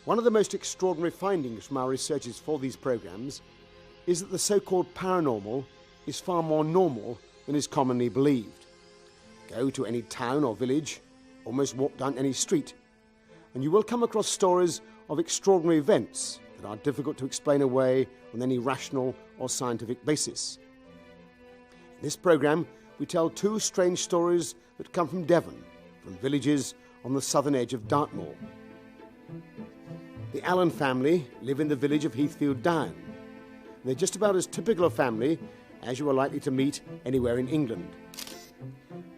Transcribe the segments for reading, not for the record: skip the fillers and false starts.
One of the most extraordinary findings from our researches for these programmes is that the so-called paranormal is far more normal than is commonly believed. Go to any town or village, almost walk down any street, and you will come across stories of extraordinary events that are difficult to explain away on any rational or scientific basis. In this programme, we tell two strange stories that come from Devon, from villages on the southern edge of Dartmoor. The Allen family live in the village of Heathfield Down. They're just about as typical a family as you are likely to meet anywhere in England.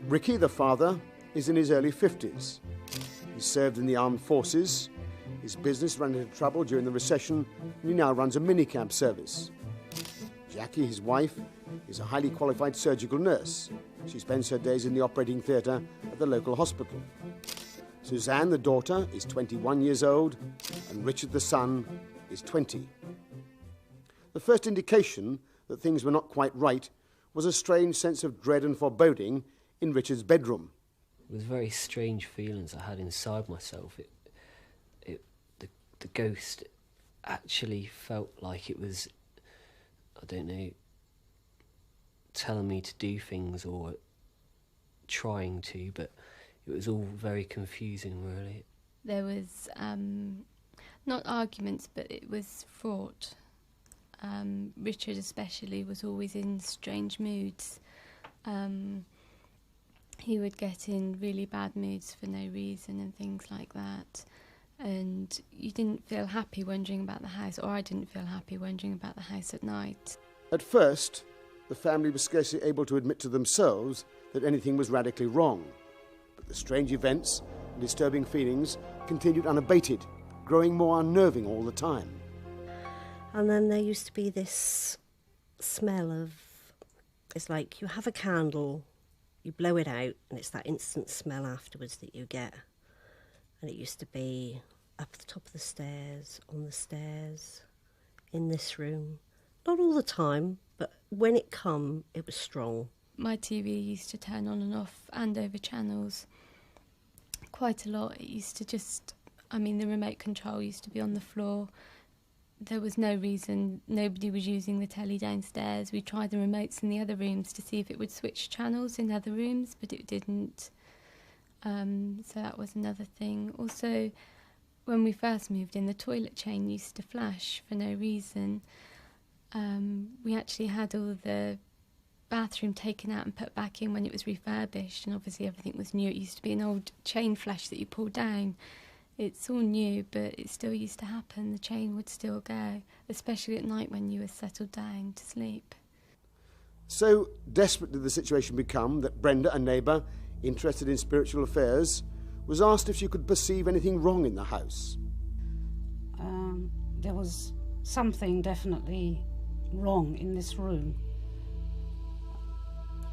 Ricky, the father, is in his early 50s. He served in the armed forces. His business ran into trouble during the recession, and he now runs a minicab service. Jackie, his wife, is a highly qualified surgical nurse. She spends her days in the operating theatre at the local hospital. Suzanne, the daughter, is 21 years old, and Richard, the son, is 20. The first indication that things were not quite right was a strange sense of dread and foreboding in Richard's bedroom. It was very strange feelings I had inside myself. The ghost actually felt like it was, I don't know, telling me to do things or trying to, but it was all very confusing, really. There was not arguments, but it was fraught. Richard especially was always in strange moods. He would get in really bad moods for no reason and things like that. And you didn't feel happy wandering about the house, or I didn't feel happy wandering about the house at night. At first, the family was scarcely able to admit to themselves that anything was radically wrong. But the strange events and disturbing feelings continued unabated, growing more unnerving all the time. And then there used to be this smell of, it's like you have a candle, you blow it out, and it's that instant smell afterwards that you get. And it used to be up the top of the stairs, on the stairs, in this room. Not all the time, but when it come, it was strong. My TV used to turn on and off and over channels quite a lot. It used to just, the remote control used to be on the floor. There was no reason, nobody was using the telly downstairs. We tried the remotes in the other rooms to see if it would switch channels in other rooms, but it didn't. So that was another thing. Also, when we first moved in, the toilet chain used to flash for no reason. We actually had all the bathroom taken out and put back in when it was refurbished, and obviously everything was new. It used to be an old chain flash that you pulled down. It's all new, but it still used to happen. The chain would still go, especially at night when you were settled down to sleep. So desperate did the situation become that Brenda, a neighbour interested in spiritual affairs, was asked if she could perceive anything wrong in the house. There was something definitely wrong in this room.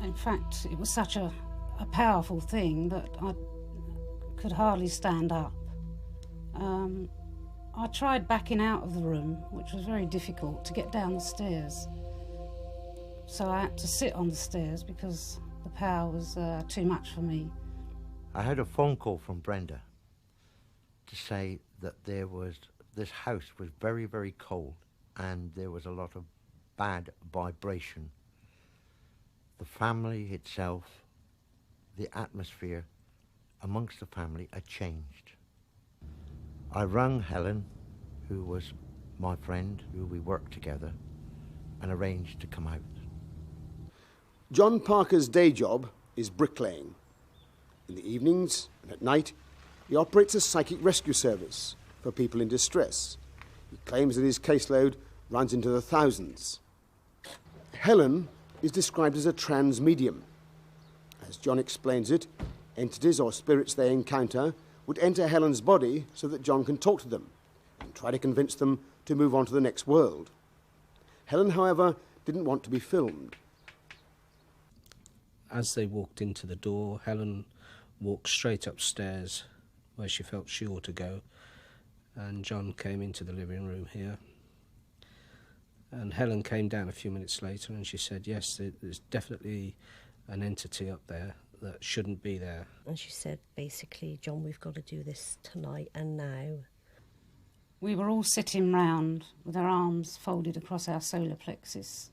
In fact, it was such a powerful thing that I could hardly stand up. I tried backing out of the room, which was very difficult to get down the stairs. So I had to sit on the stairs because the power was too much for me. I had a phone call from Brenda to say that this house was very, very cold and there was a lot of bad vibration. The family itself, the atmosphere amongst the family had changed. I rang Helen, who was my friend, who we worked together, and arranged to come out. John Parker's day job is bricklaying. In the evenings and at night, he operates a psychic rescue service for people in distress. He claims that his caseload runs into the thousands. Helen is described as a trans medium. As John explains it, entities or spirits they encounter would enter Helen's body so that John can talk to them and try to convince them to move on to the next world. Helen, however, didn't want to be filmed. As they walked into the door, Helen walked straight upstairs where she felt she ought to go, and John came into the living room here. And Helen came down a few minutes later and she said, yes, there's definitely an entity up there that shouldn't be there. And she said, basically, John, we've got to do this tonight and now. We were all sitting round with our arms folded across our solar plexus.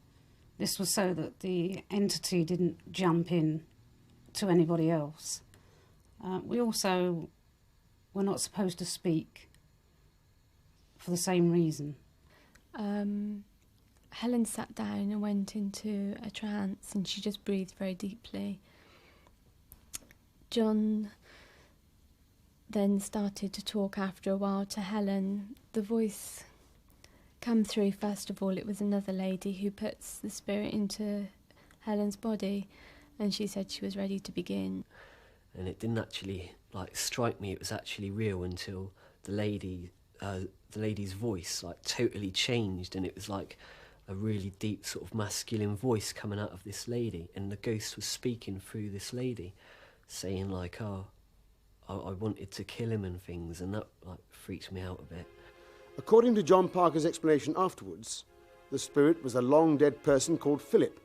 This was so that the entity didn't jump in to anybody else. We also were not supposed to speak for the same reason. Helen sat down and went into a trance, and she just breathed very deeply. John then started to talk after a while to Helen. The voice come through. First of all, it was another lady who puts the spirit into Helen's body, and she said she was ready to begin. And it didn't actually strike me it was actually real until the lady's voice totally changed, and it was like a really deep sort of masculine voice coming out of this lady, and the ghost was speaking through this lady, saying I wanted to kill him and things, and that freaked me out a bit. According to John Parker's explanation afterwards, the spirit was a long-dead person called Philip.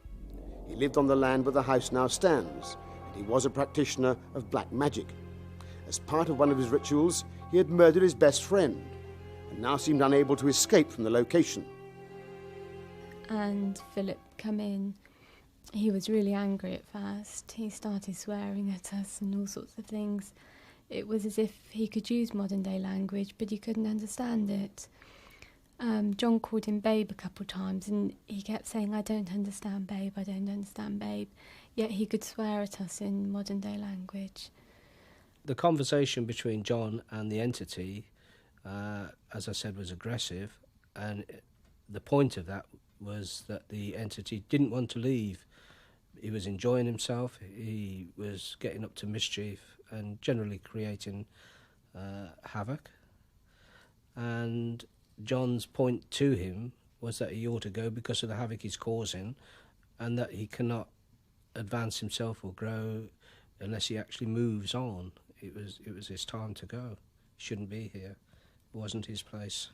He lived on the land where the house now stands, and he was a practitioner of black magic. As part of one of his rituals, he had murdered his best friend, and now seemed unable to escape from the location. And Philip come in. He was really angry at first. He started swearing at us and all sorts of things. It was as if he could use modern day language, but he couldn't understand it. John called him babe a couple of times, and he kept saying, I don't understand babe, I don't understand babe. Yet he could swear at us in modern day language. The conversation between John and the entity, as I said, was aggressive, and the point of that was that the entity didn't want to leave. He was enjoying himself, he was getting up to mischief and generally creating havoc. And John's point to him was that he ought to go because of the havoc he's causing, and that he cannot advance himself or grow unless he actually moves on. It was his time to go. He shouldn't be here. It wasn't his place.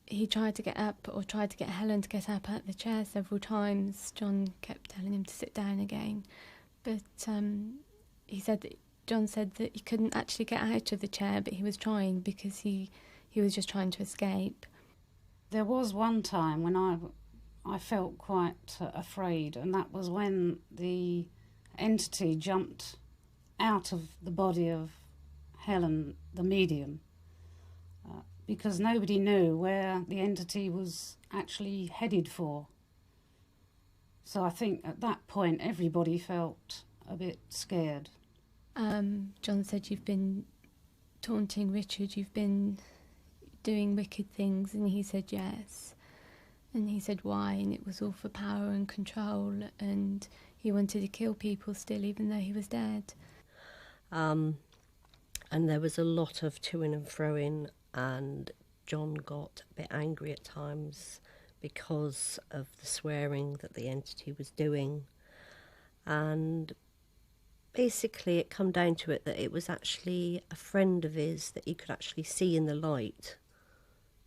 He tried to get up, or tried to get Helen to get up out of the chair several times. John kept telling him to sit down again. But John said that he couldn't actually get out of the chair, but he was trying because he was just trying to escape. There was one time when I felt quite afraid, and that was when the entity jumped out of the body of Helen, the medium, because nobody knew where the entity was actually headed for. So I think at that point everybody felt a bit scared. John said, you've been taunting Richard, you've been doing wicked things, and he said yes. And he said why, and it was all for power and control, and he wanted to kill people still even though he was dead. And there was a lot of to-ing and fro-ing, and John got a bit angry at times because of the swearing that the entity was doing. And basically it come down to it that it was actually a friend of his that he could actually see in the light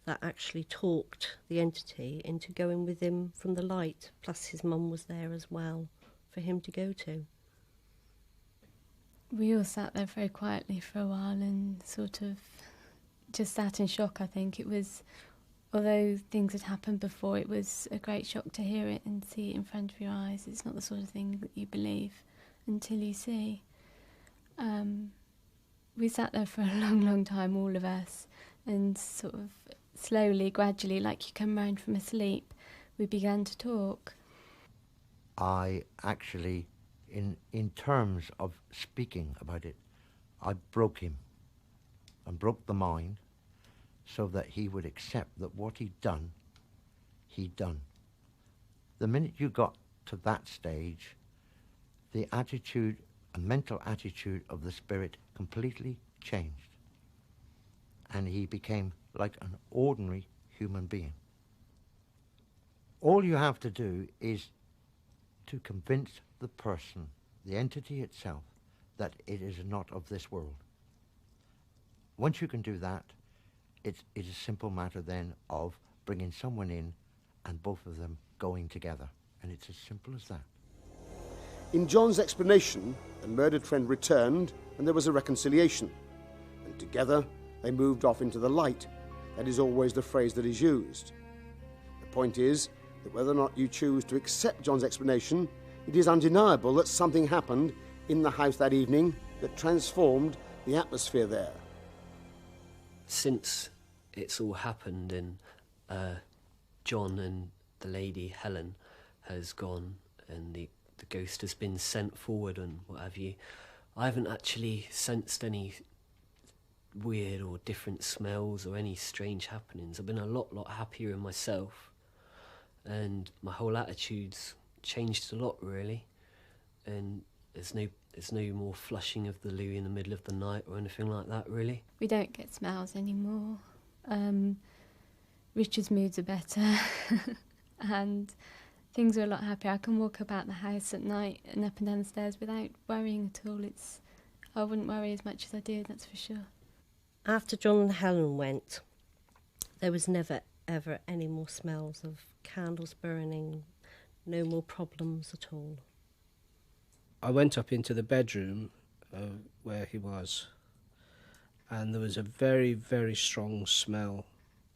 that actually talked the entity into going with him from the light, plus his mum was there as well for him to go to. We all sat there very quietly for a while and sort of just sat in shock, I think. It was, although things had happened before, it was a great shock to hear it and see it in front of your eyes. It's not the sort of thing that you believe until you see. We sat there for a long, long time, all of us, and sort of slowly, gradually, like you come round from a sleep, we began to talk. I actually, in terms of speaking about it, I broke him and broke the mind so that he would accept that what he'd done. The minute you got to that stage, the attitude, a mental attitude of the spirit completely changed. And he became like an ordinary human being. All you have to do is to convince the person, the entity itself, that it is not of this world. Once you can do that, it's a simple matter then of bringing someone in and both of them going together. And it's as simple as that. In John's explanation, the murdered friend returned and there was a reconciliation. And together, they moved off into the light. That is always the phrase that is used. The point is that whether or not you choose to accept John's explanation, it is undeniable that something happened in the house that evening that transformed the atmosphere there. Since it's all happened and John and the lady Helen has gone and the ghost has been sent forward and what have you, I haven't actually sensed any weird or different smells or any strange happenings. I've been a lot happier in myself, and my whole attitude's changed a lot, really. And there's no more flushing of the loo in the middle of the night or anything like that, really. We don't get smells anymore. Richard's moods are better and things are a lot happier. I can walk about the house at night and up and down the stairs without worrying at all. I wouldn't worry as much as I did, that's for sure. After John and Helen went, there was never, ever any more smells of candles burning, no more problems at all. I went up into the bedroom where he was, and there was a very, very strong smell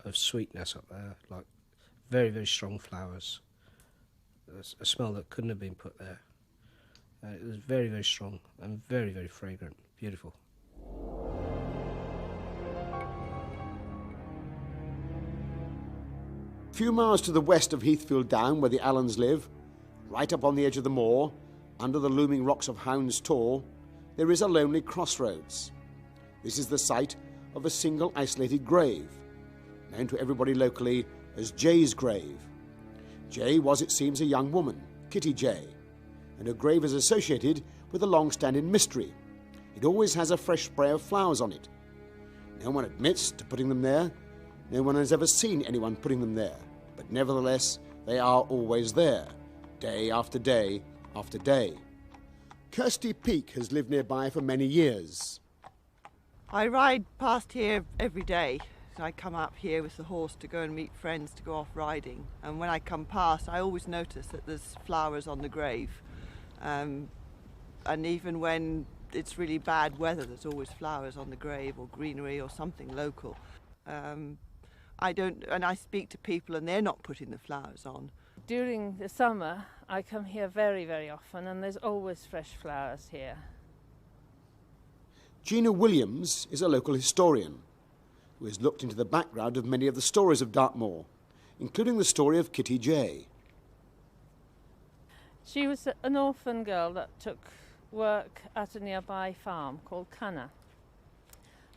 of sweetness up there, like very, very strong flowers. A smell that couldn't have been put there. It was very, very strong and very, very fragrant. Beautiful. A few miles to the west of Heathfield Down, where the Allens live, right up on the edge of the moor, under the looming rocks of Hounds Tor, there is a lonely crossroads. This is the site of a single isolated grave, known to everybody locally as Jay's grave. Jay was, it seems, a young woman, Kitty Jay, and her grave is associated with a long-standing mystery. It always has a fresh spray of flowers on it. No one admits to putting them there. No one has ever seen anyone putting them there. But nevertheless, they are always there, day after day after day. Kirsty Peake has lived nearby for many years. I ride past here every day. I come up here with the horse to go and meet friends to go off riding, and when I come past I always notice that there's flowers on the grave, and even when it's really bad weather there's always flowers on the grave or greenery or something local. I speak to people and they're not putting the flowers on. During the summer I come here very, very often, and there's always fresh flowers here. Gina Williams is a local historian who has looked into the background of many of the stories of Dartmoor, including the story of Kitty Jay. She was an orphan girl that took work at a nearby farm called Canna,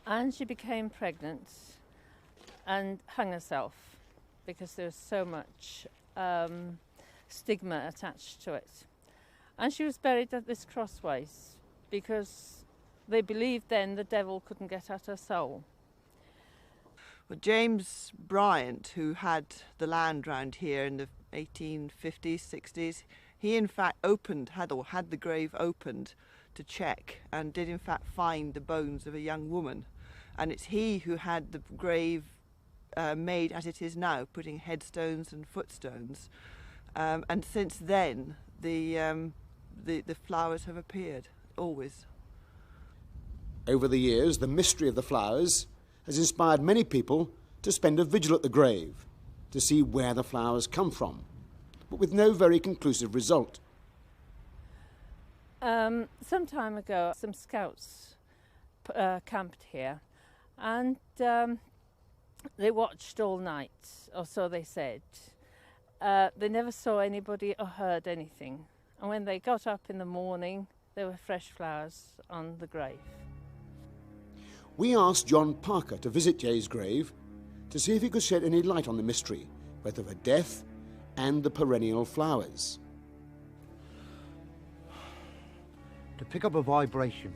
and she became pregnant and hung herself because there was so much stigma attached to it. And she was buried at this crossways because they believed then the devil couldn't get at her soul. Well, James Bryant, who had the land round here in the 1850s, 60s, he in fact had the grave opened to check, and did in fact find the bones of a young woman. And it's he who had the grave made as it is now, putting headstones and footstones. And since then, the flowers have appeared, always. Over the years, the mystery of the flowers has inspired many people to spend a vigil at the grave to see where the flowers come from, but with no very conclusive result. Some time ago, some scouts camped here, and they watched all night, or so they said. They never saw anybody or heard anything, and when they got up in the morning, there were fresh flowers on the grave. We asked John Parker to visit Jay's grave to see if he could shed any light on the mystery, both of her death and the perennial flowers. To pick up a vibration,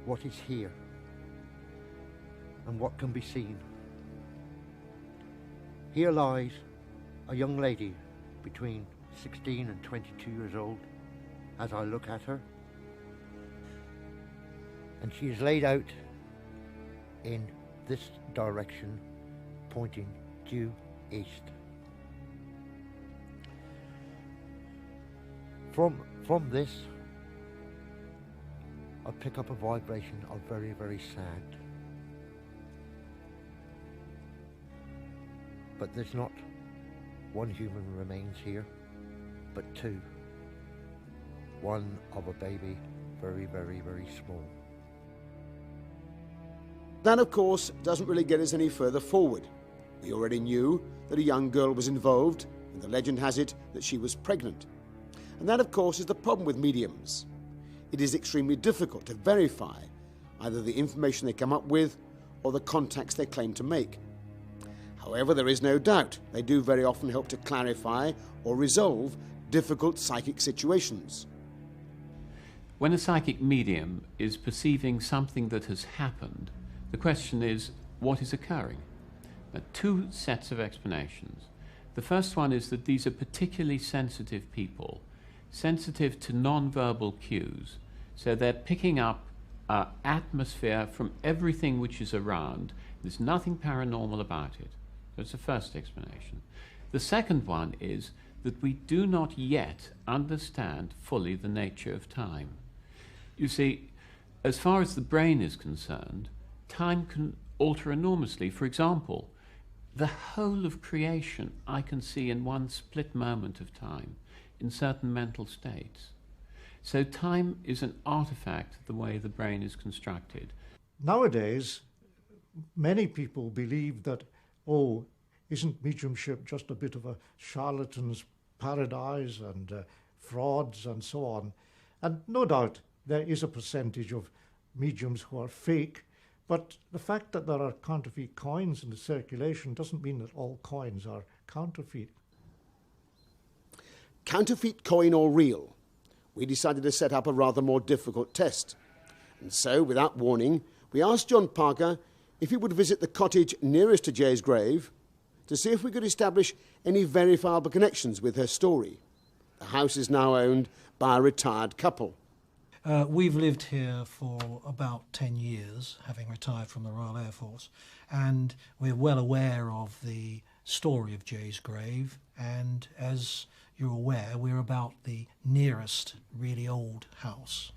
what is here and what can be seen. Here lies a young lady between 16 and 22 years old as I look at her, and she is laid out in this direction, pointing due east. From this, I pick up a vibration of very, very sad. But there's not one human remains here, but two. One of a baby, very, very, very small. That, of course, doesn't really get us any further forward. We already knew that a young girl was involved, and the legend has it that she was pregnant. And that, of course, is the problem with mediums. It is extremely difficult to verify either the information they come up with or the contacts they claim to make. However, there is no doubt they do very often help to clarify or resolve difficult psychic situations. When a psychic medium is perceiving something that has happened, the question is, what is occurring? Now, two sets of explanations. The first one is that these are particularly sensitive people, sensitive to non-verbal cues, so they're picking up atmosphere from everything which is around. There's nothing paranormal about it. That's the first explanation. The second one is that we do not yet understand fully the nature of time. You see, as far as the brain is concerned, time can alter enormously. For example, the whole of creation I can see in one split moment of time in certain mental states. So time is an artifact of the way the brain is constructed. Nowadays, many people believe that, oh, isn't mediumship just a bit of a charlatan's paradise and frauds and so on? And no doubt there is a percentage of mediums who are fake, but the fact that there are counterfeit coins in the circulation doesn't mean that all coins are counterfeit. Counterfeit coin or real? We decided to set up a rather more difficult test. And so, without warning, we asked John Parker if he would visit the cottage nearest to Jay's grave to see if we could establish any verifiable connections with her story. The house is now owned by a retired couple. We've lived here for about 10 years, having retired from the Royal Air Force, and we're well aware of the story of Jay's grave, and as you're aware, we're about the nearest really old house.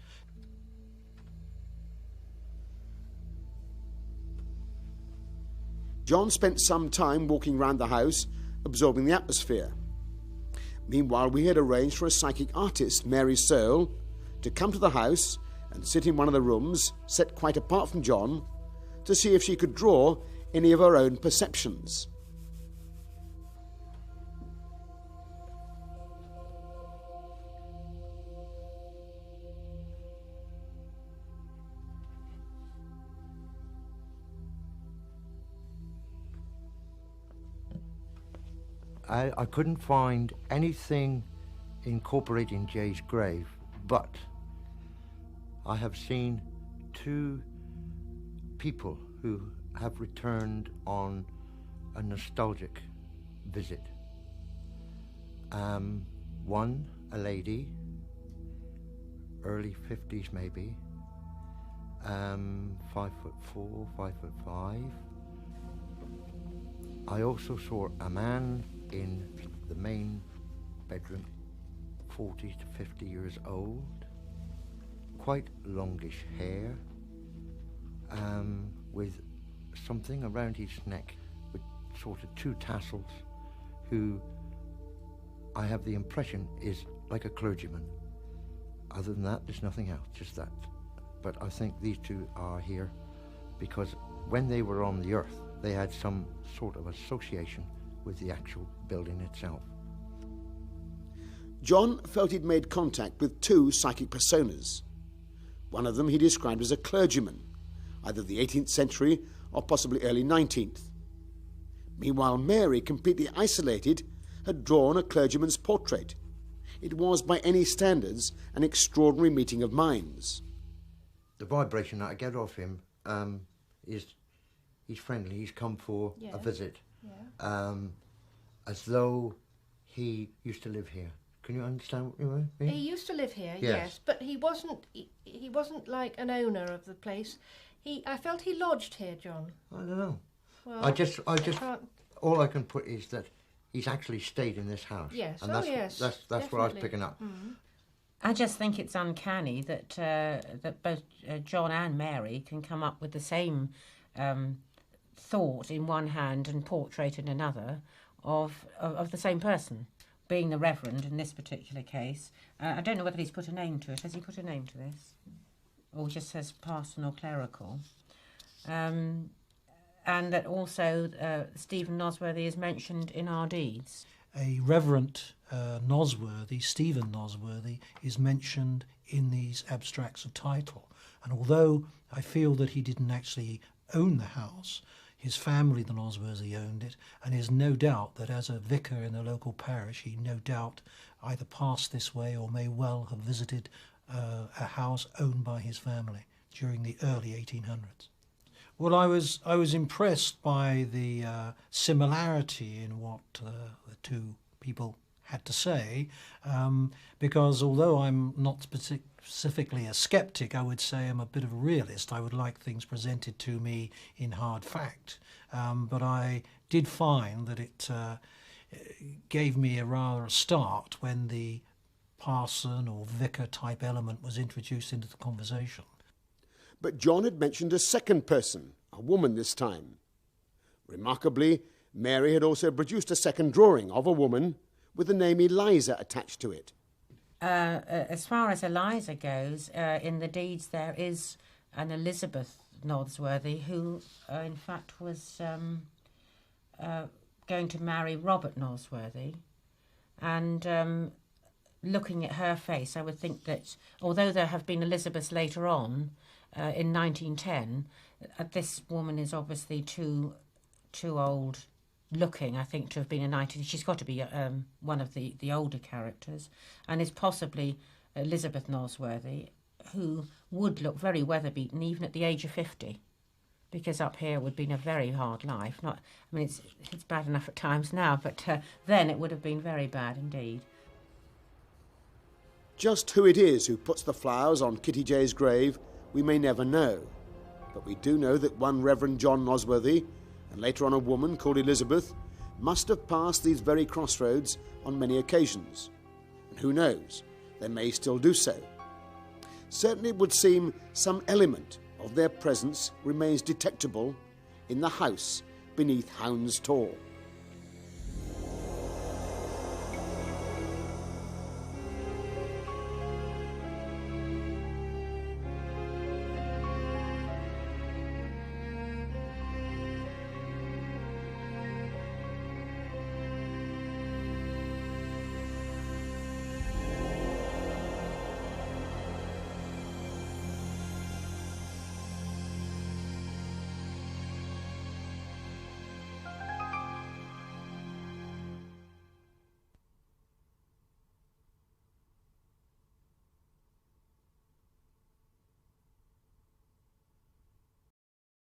John spent some time walking around the house, absorbing the atmosphere. Meanwhile, we had arranged for a psychic artist, Mary Searle, to come to the house and sit in one of the rooms, set quite apart from John, to see if she could draw any of her own perceptions. I couldn't find anything incorporating Jay's grave, but I have seen two people who have returned on a nostalgic visit. One, a lady, early 50s maybe, 5'4", 5'5". I also saw a man in the main bedroom, 40 to 50 years old, quite longish hair, with something around his neck with sort of two tassels, who I have the impression is like a clergyman. Other than that, there's nothing else, just that. But I think these two are here because when they were on the earth, they had some sort of association with the actual building itself. John felt he'd made contact with two psychic personas. One of them he described as a clergyman, either the 18th century or possibly early 19th. Meanwhile, Mary, completely isolated, had drawn a clergyman's portrait. It was, by any standards, an extraordinary meeting of minds. The vibration that I get off him is he's friendly, he's come for a visit. Yeah. As though he used to live here. Can you understand what you mean? He used to live here, yes, but he wasn't like an owner of the place. I felt he lodged here, John. I don't know. Well, I just all I can put is that he's actually stayed in this house. Yes, and that's, yes, that's what I was picking up. Mm-hmm. I just think it's uncanny that that both John and Mary can come up with the same thought in one hand and portrait in another of the same person, being the Reverend in this particular case. I don't know whether he's put a name to it. Has he put a name to this? Or just says parson or clerical? And that also Stephen Nosworthy is mentioned in our deeds. A Reverend Nosworthy, Stephen Nosworthy, is mentioned in these abstracts of title. And although I feel that he didn't actually own the house, his family, the Nosworthy, owned it, and there's no doubt that as a vicar in the local parish, he no doubt either passed this way or may well have visited a house owned by his family during the early 1800s. Well, I was impressed by the similarity in what the two people had to say, because although I'm not specifically a skeptic, I would say I'm a bit of a realist. I would like things presented to me in hard fact, but I did find that it gave me a start when the parson or vicar type element was introduced into the conversation. But John had mentioned a second person, a woman this time. Remarkably, Mary had also produced a second drawing of a woman with the name Eliza attached to it. As far as Eliza goes, in the deeds there is an Elizabeth Nosworthy who, in fact, was going to marry Robert Nosworthy. And looking at her face, I would think that although there have been Elizabeths later on, in 1910, this woman is obviously too old looking, I think, to have been a 19. She's got to be one of the older characters, and is possibly Elizabeth Nosworthy, who would look very weather-beaten even at the age of 50, because up here would have been a very hard life. I mean, it's bad enough at times now, but then it would have been very bad indeed. Just who it is who puts the flowers on Kitty J's grave, we may never know. But we do know that one Reverend John Nosworthy, and later on a woman called Elizabeth, must have passed these very crossroads on many occasions. And who knows, they may still do so. Certainly it would seem some element of their presence remains detectable in the house beneath Hound's Tor.